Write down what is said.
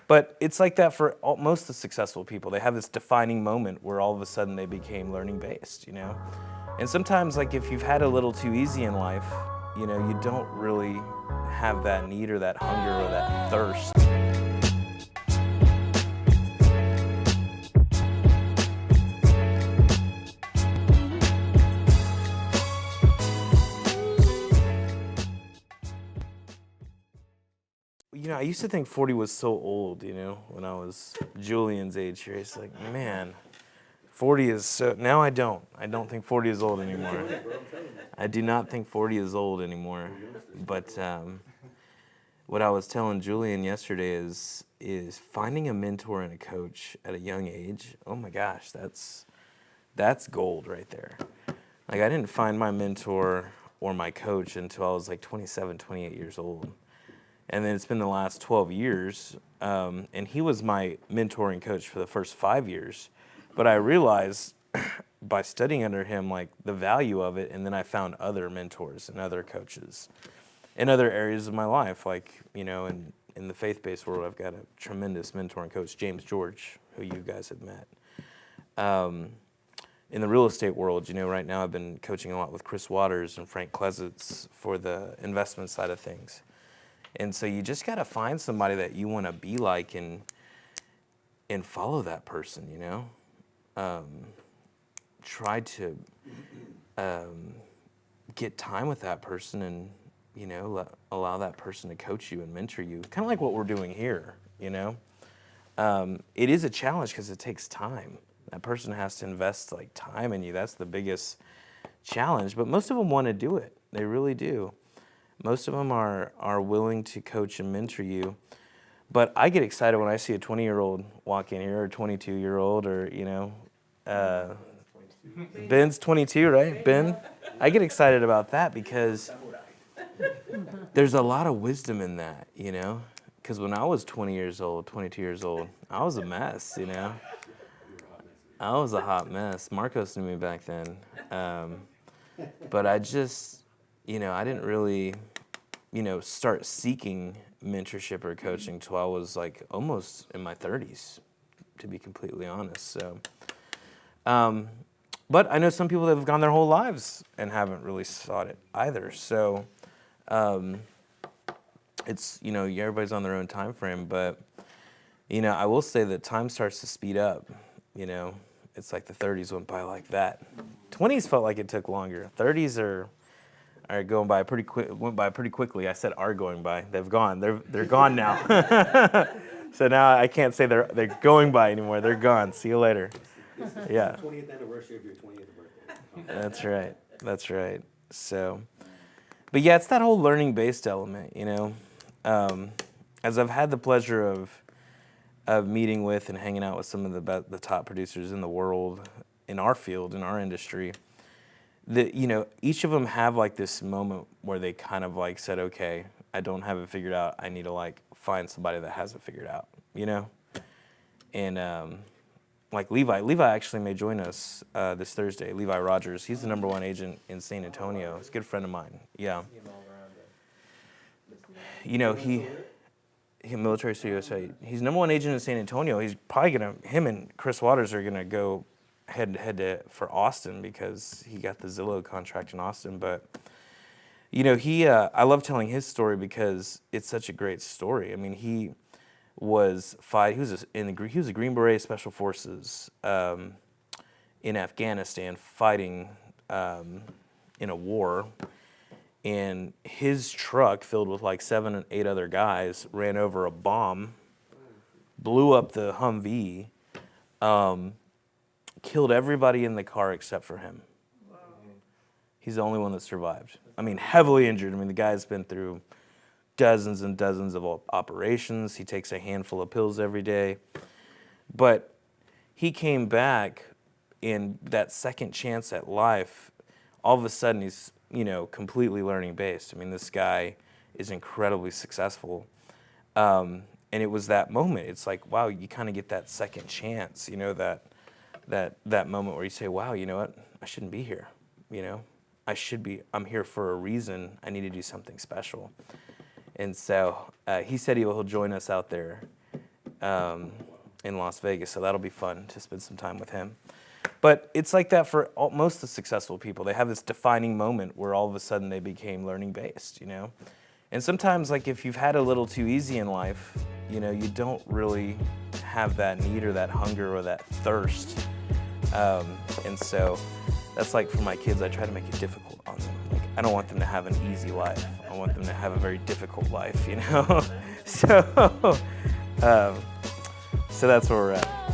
But it's like that for most of the successful people. They have this defining moment where all of a sudden they became learning based, you know? And sometimes, like, if you've had a little too easy in life, you know, you don't really have that need or that hunger or that thirst. You know, I used to think 40 was so old, you know, when I was Julian's age here. It's like, man, 40 is so, now I don't. I don't think 40 is old anymore. I do not think 40 is old anymore. But what I was telling Julian yesterday is finding a mentor and a coach at a young age. Oh my gosh, that's gold right there. Like, I didn't find my mentor or my coach until I was like 27, 28 years old. And then it's been the last 12 years, and he was my mentor and coach for the first 5 years. But I realized by studying under him, like, the value of it, and then I found other mentors and other coaches in other areas of my life. Like, you know, in the faith-based world, I've got a tremendous mentor and coach, James George, who you guys have met. In the real estate world, you know, right now I've been coaching a lot with Chris Waters and Frank Klesitz for the investment side of things. And so you just got to find somebody that you want to be like and follow that person, you know. Try to get time with that person and, you know, allow that person to coach you and mentor you. Kind of like what we're doing here, you know. It is a challenge because it takes time. That person has to invest like time in you. That's the biggest challenge. But most of them want to do it. They really do. Most of them are willing to coach and mentor you. But I get excited when I see a 20-year-old walk in here, or a 22-year-old, or, you know, Ben's 22, right? Ben? I get excited about that because there's a lot of wisdom in that, you know? Because when I was 20 years old, 22 years old, I was a mess, you know? I was a hot mess. Marcos knew me back then. But I just, you know, I didn't really, you know, start seeking mentorship or coaching until I was like almost in my 30s, to be completely honest. So, but I know some people that have gone their whole lives and haven't really sought it either. So, it's, you know, everybody's on their own time frame. But, you know, I will say that time starts to speed up. You know, it's like the 30s went by like that. 20s felt like it took longer. 30s are going by pretty quick. Went by pretty quickly. I said are going by. They've gone. They're gone now. So now I can't say they're going by anymore. They're gone. See you later. Yeah. 20th anniversary of your 20th birthday. That's right. That's right. So, but yeah, it's that whole learning-based element. You know, as I've had the pleasure of meeting with and hanging out with some of the top producers in the world, in our field, in our industry. You know, each of them have like this moment where they kind of like said, okay, I don't have it figured out. I need to like find somebody that has it figured out, you know? And like Levi actually may join us this Thursday. Levi Rogers, he's the #1 agent in San Antonio. He's a good friend of mine, yeah. You know, he Military Studio USA. He's #1 agent in San Antonio. He's probably him and Chris Waters are gonna go head for Austin because he got the Zillow contract in Austin. But, you know, I love telling his story because it's such a great story. I mean, he was a Green Beret Special Forces in Afghanistan fighting in a war, and his truck filled with like 7 or 8 other guys ran over a bomb, blew up the Humvee. Killed everybody in the car except for him. Wow. He's the only one that survived. I mean, heavily injured. I mean, the guy's been through dozens and dozens of operations. He takes a handful of pills every day. But he came back, in that second chance at life, all of a sudden he's, you know, completely learning based. I mean, this guy is incredibly successful. And it was that moment. It's like, wow, you kind of get that second chance, you know, that moment where you say, wow, you know what, I shouldn't be here, you know, I'm here for a reason, I need to do something special. And so he said he'll join us out there in Las Vegas, so that'll be fun to spend some time with him. But it's like that for most of the successful people. They have this defining moment where all of a sudden they became learning based, you know? And sometimes, like, if you've had a little too easy in life, you know, you don't really have that need or that hunger or that thirst. And so that's like for my kids, I try to make it difficult on them. Like, I don't want them to have an easy life. I want them to have a very difficult life, you know? So that's where we're at.